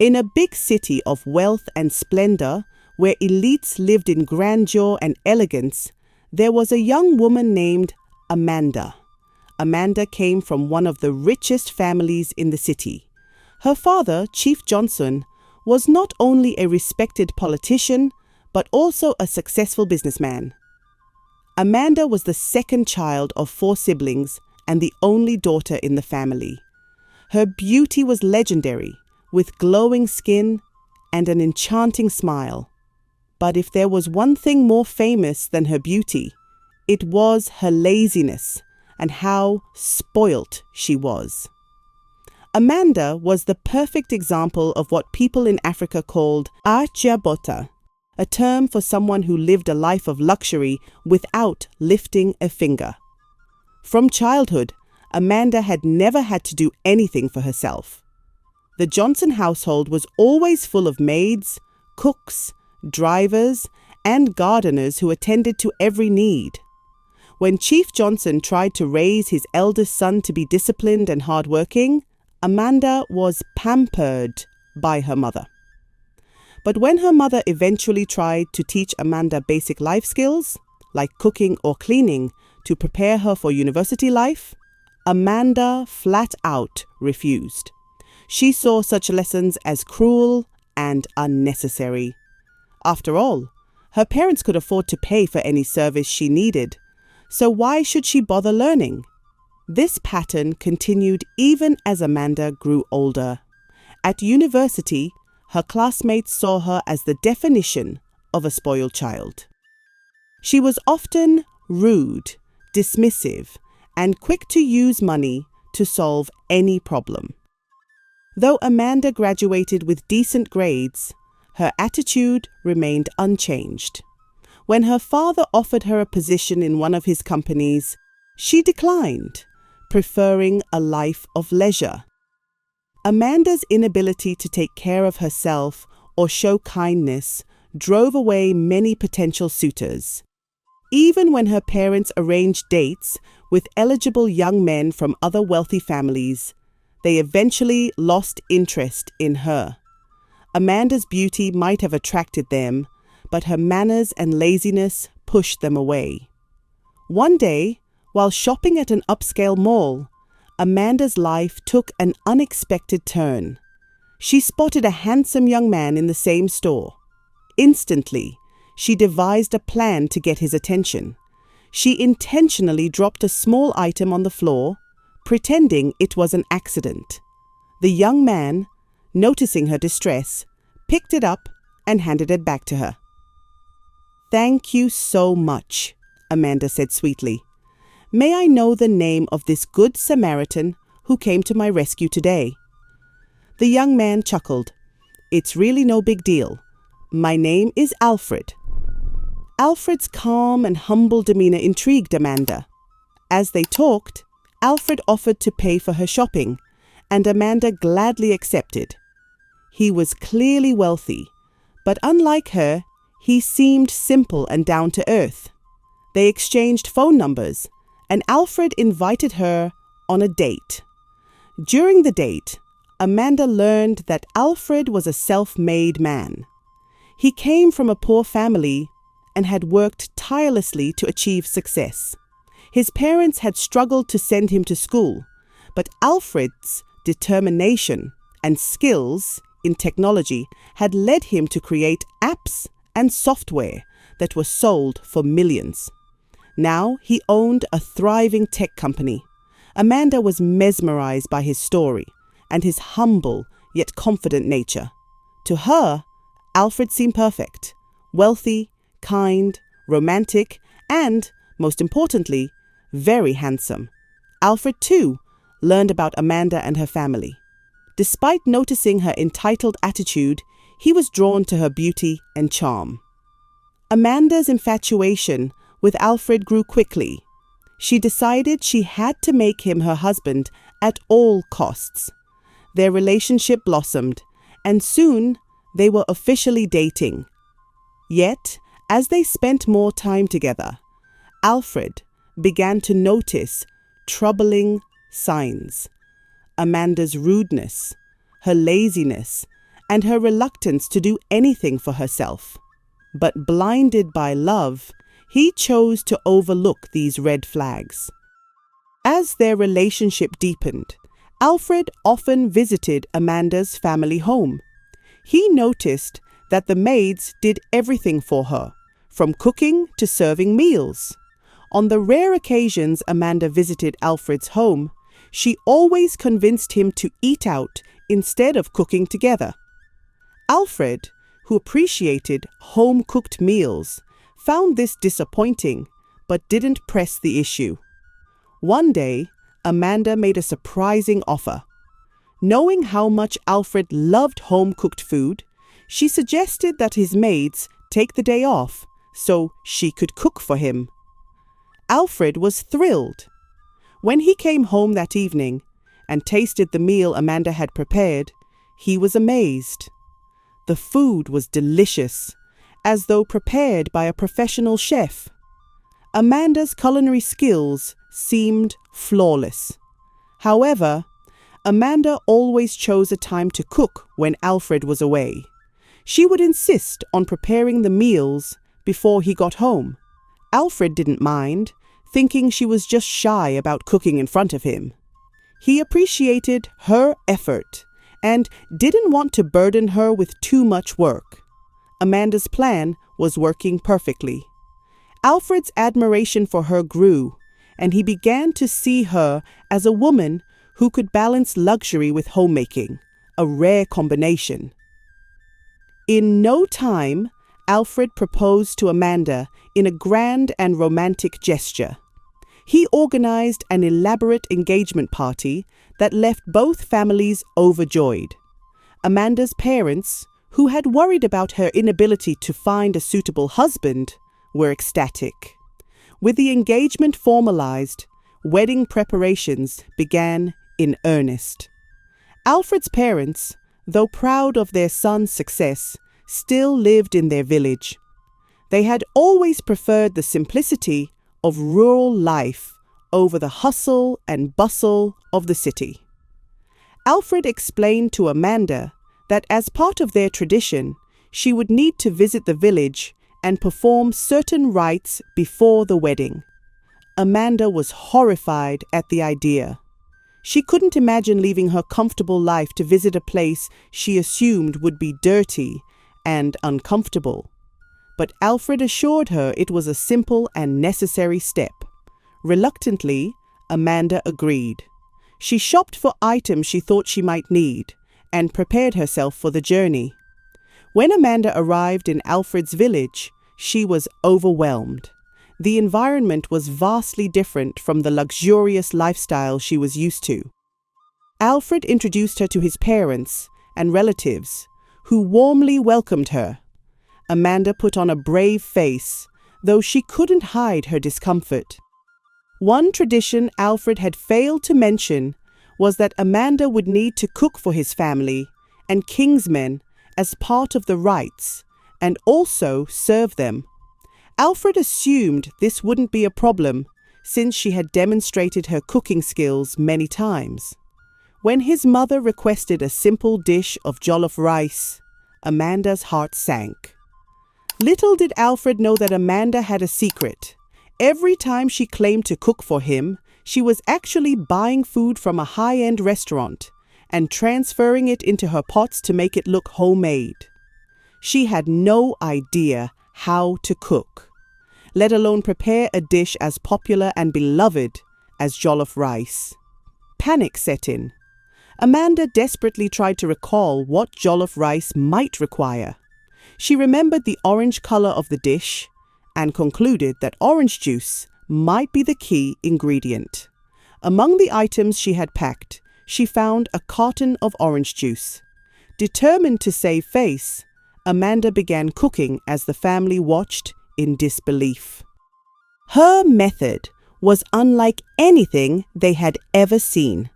In a big city of wealth and splendor, where elites lived in grandeur and elegance, there was a young woman named Amanda. Amanda came from one of the richest families in the city. Her father, Chief Johnson, was not only a respected politician, but also a successful businessman. Amanda was the second child of 4 siblings and the only daughter in the family. Her beauty was legendary, with glowing skin and an enchanting smile. But if there was one thing more famous than her beauty, it was her laziness and how spoilt she was. Amanda was the perfect example of what people in Africa called Ajebutter, a term for someone who lived a life of luxury without lifting a finger. From childhood, Amanda had never had to do anything for herself. The Johnson household was always full of maids, cooks, drivers, and gardeners who attended to every need. When Chief Johnson tried to raise his eldest son to be disciplined and hardworking, Amanda was pampered by her mother. But when her mother eventually tried to teach Amanda basic life skills, like cooking or cleaning, to prepare her for university life, Amanda flat out refused. She saw such lessons as cruel and unnecessary. After all, her parents could afford to pay for any service she needed, so why should she bother learning? This pattern continued even as Amanda grew older. At university, her classmates saw her as the definition of a spoiled child. She was often rude, dismissive, and quick to use money to solve any problem. Though Amanda graduated with decent grades, her attitude remained unchanged. When her father offered her a position in one of his companies, she declined, preferring a life of leisure. Amanda's inability to take care of herself or show kindness drove away many potential suitors. Even when her parents arranged dates with eligible young men from other wealthy families, they eventually lost interest in her. Amanda's beauty might have attracted them, but her manners and laziness pushed them away. One day, while shopping at an upscale mall, Amanda's life took an unexpected turn. She spotted a handsome young man in the same store. Instantly, she devised a plan to get his attention. She intentionally dropped a small item on the floor, pretending it was an accident. The young man, noticing her distress, picked it up and handed it back to her. "Thank you so much," Amanda said sweetly. "May I know the name of this good Samaritan who came to my rescue today?" The young man chuckled. "It's really no big deal. My name is Alfred." Alfred's calm and humble demeanor intrigued Amanda. As they talked, Alfred offered to pay for her shopping, and Amanda gladly accepted. He was clearly wealthy, but unlike her, he seemed simple and down to earth. They exchanged phone numbers, and Alfred invited her on a date. During the date, Amanda learned that Alfred was a self-made man. He came from a poor family and had worked tirelessly to achieve success. His parents had struggled to send him to school, but Alfred's determination and skills in technology had led him to create apps and software that were sold for millions. Now he owned a thriving tech company. Amanda was mesmerized by his story and his humble yet confident nature. To her, Alfred seemed perfect, wealthy, kind, romantic, and, most importantly, very handsome. Alfred, too, learned about Amanda and her family. Despite noticing her entitled attitude, he was drawn to her beauty and charm. Amanda's infatuation with Alfred grew quickly. She decided she had to make him her husband at all costs. Their relationship blossomed, and soon they were officially dating. Yet, as they spent more time together, Alfred began to notice troubling signs. Amanda's rudeness, her laziness, and her reluctance to do anything for herself. But blinded by love, he chose to overlook these red flags. As their relationship deepened, Alfred often visited Amanda's family home. He noticed that the maids did everything for her, from cooking to serving meals. On the rare occasions Amanda visited Alfred's home, she always convinced him to eat out instead of cooking together. Alfred, who appreciated home-cooked meals, found this disappointing but didn't press the issue. One day, Amanda made a surprising offer. Knowing how much Alfred loved home-cooked food, she suggested that his maids take the day off so she could cook for him. Alfred was thrilled. When he came home that evening and tasted the meal Amanda had prepared, he was amazed. The food was delicious, as though prepared by a professional chef. Amanda's culinary skills seemed flawless. However, Amanda always chose a time to cook when Alfred was away. She would insist on preparing the meals before he got home. Alfred didn't mind, thinking she was just shy about cooking in front of him. He appreciated her effort and didn't want to burden her with too much work. Amanda's plan was working perfectly. Alfred's admiration for her grew, and he began to see her as a woman who could balance luxury with homemaking, a rare combination. In no time, Alfred proposed to Amanda in a grand and romantic gesture. He organized an elaborate engagement party that left both families overjoyed. Amanda's parents, who had worried about her inability to find a suitable husband, were ecstatic. With the engagement formalized, wedding preparations began in earnest. Alfred's parents, though proud of their son's success, still lived in their village. They had always preferred the simplicity of rural life over the hustle and bustle of the city. Alfred explained to Amanda that as part of their tradition, she would need to visit the village and perform certain rites before the wedding. Amanda was horrified at the idea. She couldn't imagine leaving her comfortable life to visit a place she assumed would be dirty and uncomfortable. But Alfred assured her it was a simple and necessary step. Reluctantly, Amanda agreed. She shopped for items she thought she might need and prepared herself for the journey. When Amanda arrived in Alfred's village, she was overwhelmed. The environment was vastly different from the luxurious lifestyle she was used to. Alfred introduced her to his parents and relatives, who warmly welcomed her. Amanda put on a brave face, though she couldn't hide her discomfort. One tradition Alfred had failed to mention was that Amanda would need to cook for his family and kingsmen as part of the rites, and also serve them. Alfred assumed this wouldn't be a problem, since she had demonstrated her cooking skills many times. When his mother requested a simple dish of jollof rice, Amanda's heart sank. Little did Alfred know that Amanda had a secret. Every time she claimed to cook for him, she was actually buying food from a high-end restaurant and transferring it into her pots to make it look homemade. She had no idea how to cook, let alone prepare a dish as popular and beloved as jollof rice. Panic set in. Amanda desperately tried to recall what jollof rice might require. She remembered the orange color of the dish and concluded that orange juice might be the key ingredient. Among the items she had packed, she found a carton of orange juice. Determined to save face, Amanda began cooking as the family watched in disbelief. Her method was unlike anything they had ever seen.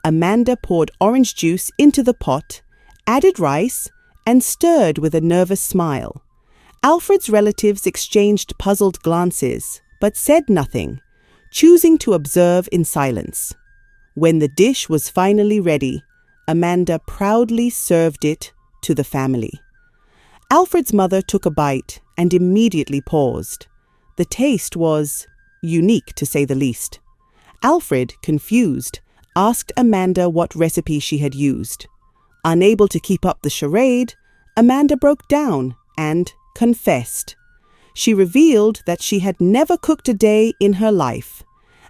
Amanda poured orange juice into the pot, added rice, and stirred with a nervous smile. Alfred's relatives exchanged puzzled glances, but said nothing, choosing to observe in silence. When the dish was finally ready, Amanda proudly served it to the family. Alfred's mother took a bite and immediately paused. The taste was unique, to say the least. Alfred, confused, asked Amanda what recipe she had used. Unable to keep up the charade, Amanda broke down and confessed. She revealed that she had never cooked a day in her life,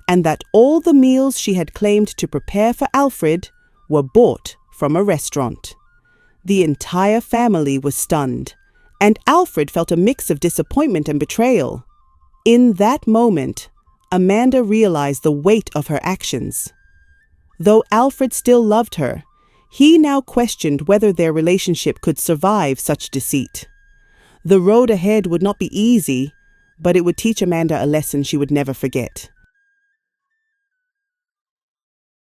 and that all the meals she had claimed to prepare for Alfred were bought from a restaurant. The entire family was stunned, and Alfred felt a mix of disappointment and betrayal. In that moment, Amanda realized the weight of her actions. Though Alfred still loved her, he now questioned whether their relationship could survive such deceit. The road ahead would not be easy, but it would teach Amanda a lesson she would never forget.